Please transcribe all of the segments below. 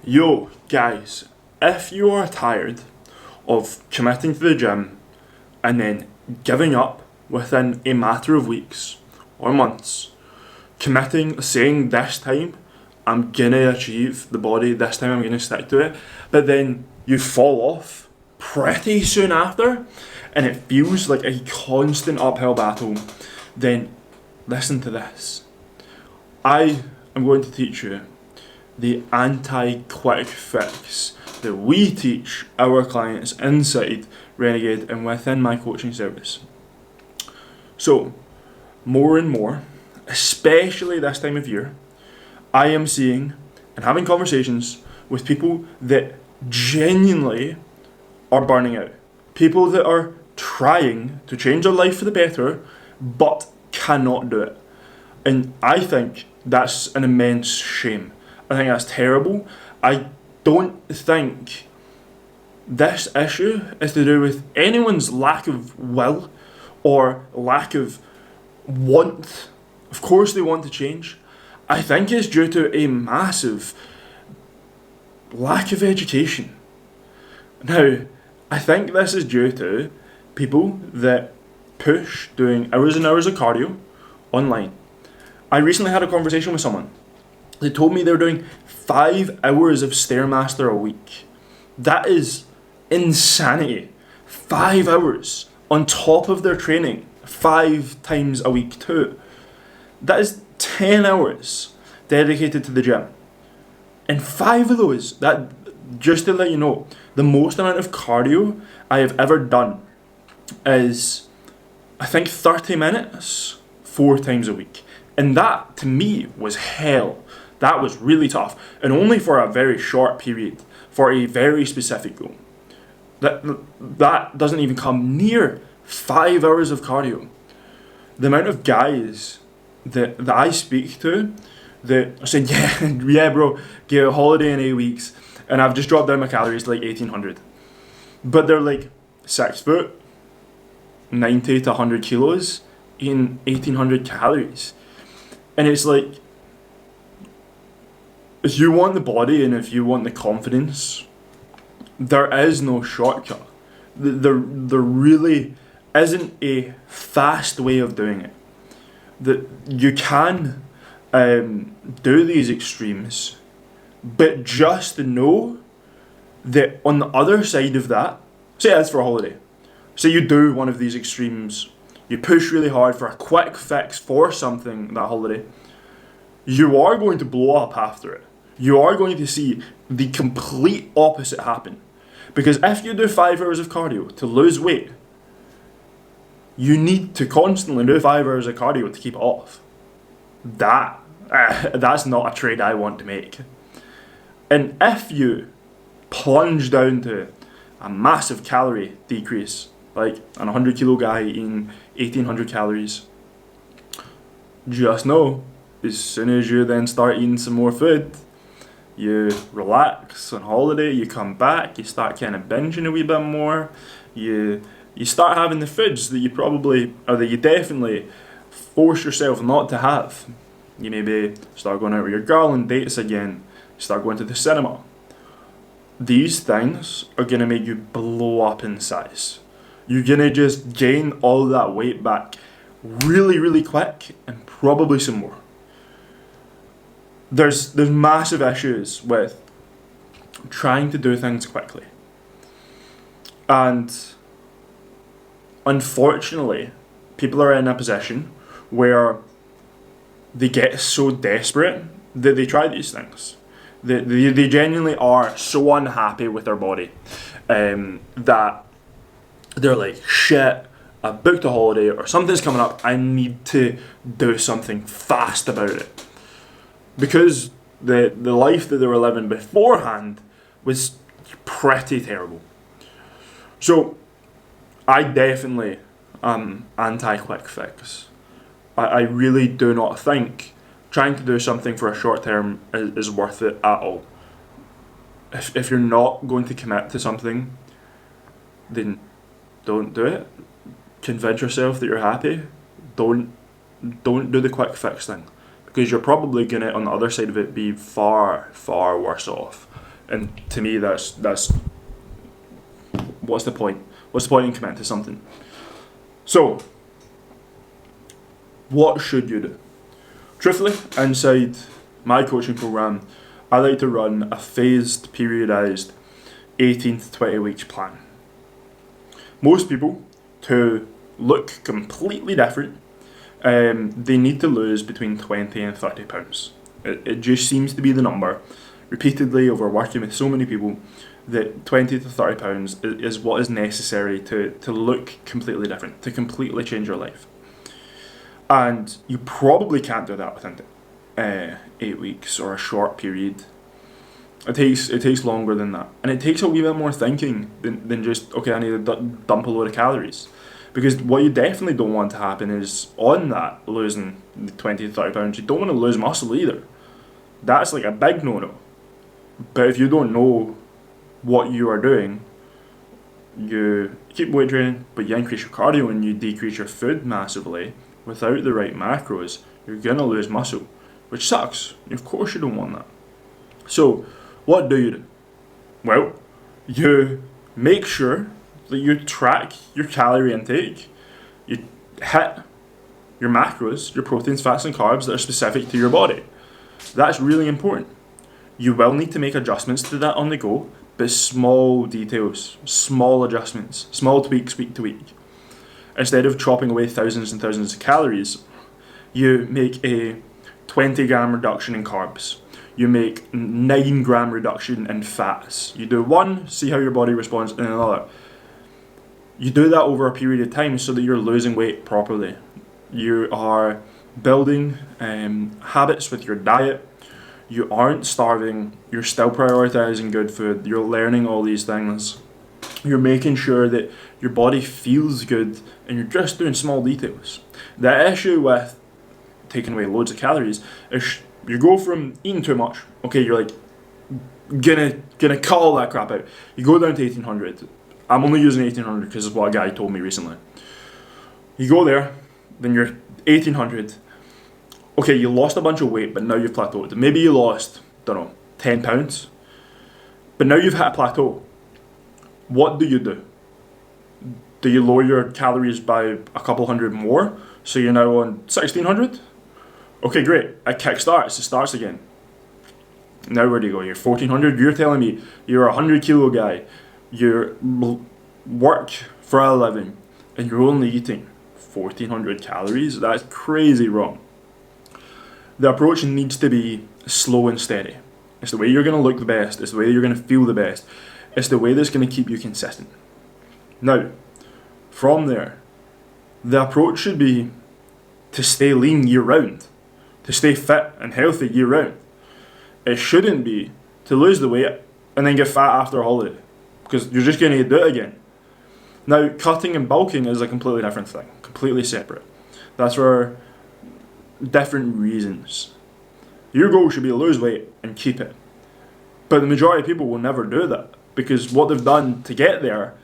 Yo, guys, if you are tired of committing to the gym and then giving up within a matter of weeks or months, committing, saying this time I'm gonna achieve the body, this time I'm gonna stick to it, but then you fall off pretty soon after and it feels like a constant uphill battle, then listen to this. I am going to teach you the anti-quick fix that we teach our clients inside Renegade and within my coaching service. So, more and more, especially this time of year, I am seeing and having conversations with people that genuinely are burning out. People that are trying to change their life for the better, but cannot do it. And I think that's an immense shame. I think that's terrible. I don't think this issue is to do with anyone's lack of will or lack of want. Of course they want to change. I think it's due to a massive lack of education. Now, I think this is due to people that push doing hours and hours of cardio online. I recently had a conversation with someone. They told me they were doing 5 hours of Stairmaster a week. That is insanity. 5 hours on top of their training, 5 times a week too. That is 10 hours dedicated to the gym. And 5 of those, that just to let you know, the most amount of cardio I have ever done is, I think, 30 minutes, 4 times a week. And that, to me, was hell. That was really tough, and only for a very short period, for a very specific goal. That doesn't even come near 5 hours of cardio. The amount of guys that I speak to that are saying, yeah bro, get a holiday in 8 weeks, and I've just dropped down my calories to like 1800. But they're like 6 foot, 90 to 100 kilos, eating 1800 calories. And it's like, if you want the body and if you want the confidence, there is no shortcut. There really isn't a fast way of doing it. That you can do these extremes, but just to know that on the other side of that, say it's for a holiday, say you do one of these extremes, you push really hard for a quick fix for something that holiday, you are going to blow up after it. You are going to see the complete opposite happen. Because if you do 5 hours of cardio to lose weight, you need to constantly do 5 hours of cardio to keep it off. That's not a trade I want to make. And if you plunge down to a massive calorie decrease, like an 100 kilo guy eating 1800 calories, just know, as soon as you then start eating some more food, you relax on holiday, you come back, you start kind of binging a wee bit more, you start having the foods that you probably, or that you definitely force yourself not to have. You maybe start going out with your girl on dates again, start going to the cinema. These things are going to make you blow up in size. You're going to just gain all that weight back really, really quick, and probably some more. There's massive issues with trying to do things quickly. And unfortunately, people are in a position where they get so desperate that they try these things. They genuinely are so unhappy with their body that they're like, shit, I booked a holiday or something's coming up, I need to do something fast about it. Because the life that they were living beforehand was pretty terrible. So I definitely am anti-quick fix. I really do not think trying to do something for a short term is worth it at all. If you're not going to commit to something, then don't do it. Convince yourself that you're happy. Don't do the quick fix thing. Because you're probably going to, on the other side of it, be far, far worse off. And to me, that's what's the point? What's the point in committing to something? So, what should you do? Truthfully, inside my coaching program, I like to run a phased, periodized 18 to 20 weeks plan. Most people, to look completely different, they need to lose between 20 and 30 pounds. It just seems to be the number, repeatedly over working with so many people, that 20 to 30 pounds is what is necessary to look completely different, to completely change your life. And you probably can't do that within 8 weeks or a short period. It takes longer than that. And it takes a wee bit more thinking than just, okay, I need to dump a load of calories. Because what you definitely don't want to happen is, on that losing the 20 to 30 pounds, you don't want to lose muscle either. That's like a big no-no. But if you don't know what you are doing, you keep weight training, but you increase your cardio and you decrease your food massively without the right macros, you're going to lose muscle, which sucks. Of course you don't want that. So, what do you do? Well, you make sure that you track your calorie intake, you hit your macros, your proteins, fats and carbs that are specific to your body. That's really important. You will need to make adjustments to that on the go, but small details, small adjustments, small tweaks week to week. Instead of chopping away thousands and thousands of calories, you make a 20 gram reduction in carbs. You make 9 gram reduction in fats. You do one, see how your body responds, and another. You do that over a period of time so that you're losing weight properly. You are building habits with your diet. You aren't starving. You're still prioritizing good food. You're learning all these things. You're making sure that your body feels good, and you're just doing small details. The issue with taking away loads of calories is you go from eating too much. Okay, you're like gonna cut all that crap out. You go down to 1800. I'm only using 1800 because it's what a guy told me recently. You go there, then you're 1800. Okay, you lost a bunch of weight, but now you've plateaued. Maybe you lost, 10 pounds, but now you've hit a plateau. What do? Do you lower your calories by a couple hundred more, so you're now on 1600? Okay, great. It kickstarts. It starts again. Now where do you go? You're 1400. You're telling me you're a 100 kilo guy. You work for a living, and you're only eating 1400 calories? That's crazy wrong. The approach needs to be slow and steady. It's the way you're going to look the best. It's the way you're going to feel the best. It's the way that's going to keep you consistent. Now, from there, the approach should be to stay lean year round, to stay fit and healthy year round. It shouldn't be to lose the weight and then get fat after a holiday, because you're just going to do it again. Now, cutting and bulking is a completely different thing, completely separate. That's for different reasons. Your goal should be to lose weight and keep it. But the majority of people will never do that, because what they've done to get there,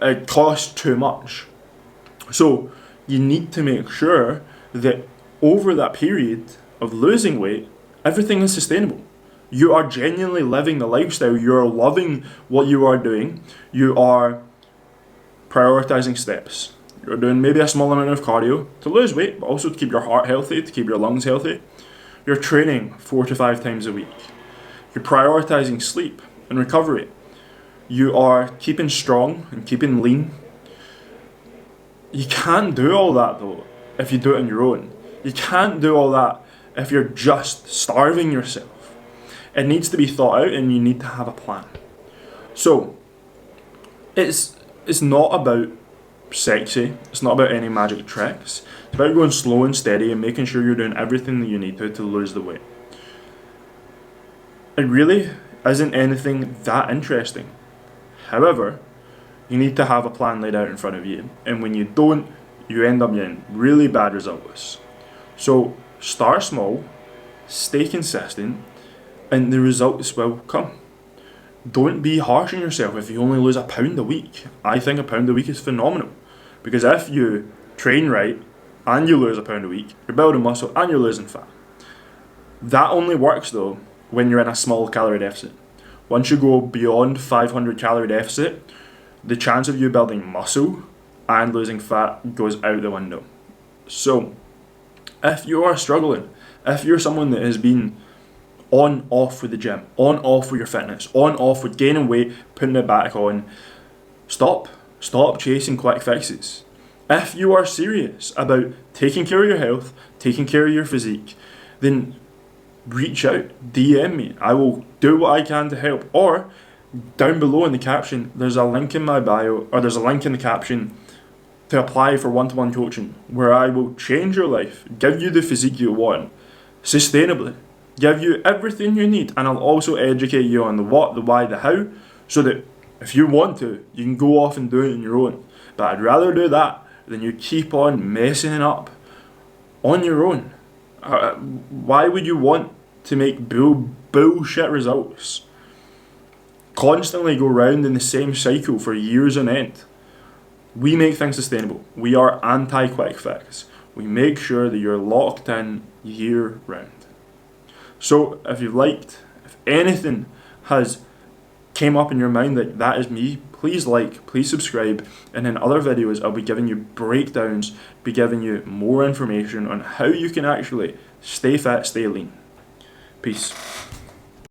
it costs too much. So you need to make sure that over that period of losing weight, everything is sustainable. You are genuinely living the lifestyle. You are loving what you are doing. You are prioritizing steps. You're doing maybe a small amount of cardio to lose weight, but also to keep your heart healthy, to keep your lungs healthy. You're training 4 to 5 times a week. You're prioritizing sleep and recovery. You are keeping strong and keeping lean. You can't do all that though if you do it on your own. You can't do all that if you're just starving yourself. It needs to be thought out, and you need to have a plan. So it's not about sexy. It's not about any magic tricks. It's about going slow and steady and making sure you're doing everything that you need to lose the weight. It really isn't anything that interesting. However, you need to have a plan laid out in front of you, and when you don't, you end up getting really bad results. So start small, stay consistent, and the results will come. Don't be harsh on yourself if you only lose a pound a week. I think a pound a week is phenomenal, because if you train right and you lose a pound a week, you're building muscle and you're losing fat. That only works though when you're in a small calorie deficit. once you go beyond 500 calorie deficit, the chance of you building muscle and losing fat goes out the window. So, if you are struggling, if you're someone that has been on off with the gym, on off with your fitness, on off with gaining weight, putting it back on, stop chasing quick fixes. If you are serious about taking care of your health, taking care of your physique, then reach out, DM me. I will do what I can to help. Or down below in the caption, there's a link in my bio, or there's a link in the caption to apply for one-to-one coaching, where I will change your life, give you the physique you want, sustainably, give you everything you need, and I'll also educate you on the what, the why, the how, so that if you want to, you can go off and do it on your own. But I'd rather do that than you keep on messing it up on your own. Why would you want to make bullshit results? Constantly go round in the same cycle for years on end. We make things sustainable. We are anti-quick fix. We make sure that you're locked in year round. So if you've liked, if anything has came up in your mind that is me, please like, please subscribe, and in other videos I'll be giving you breakdowns, be giving you more information on how you can actually stay fit, stay lean. Peace.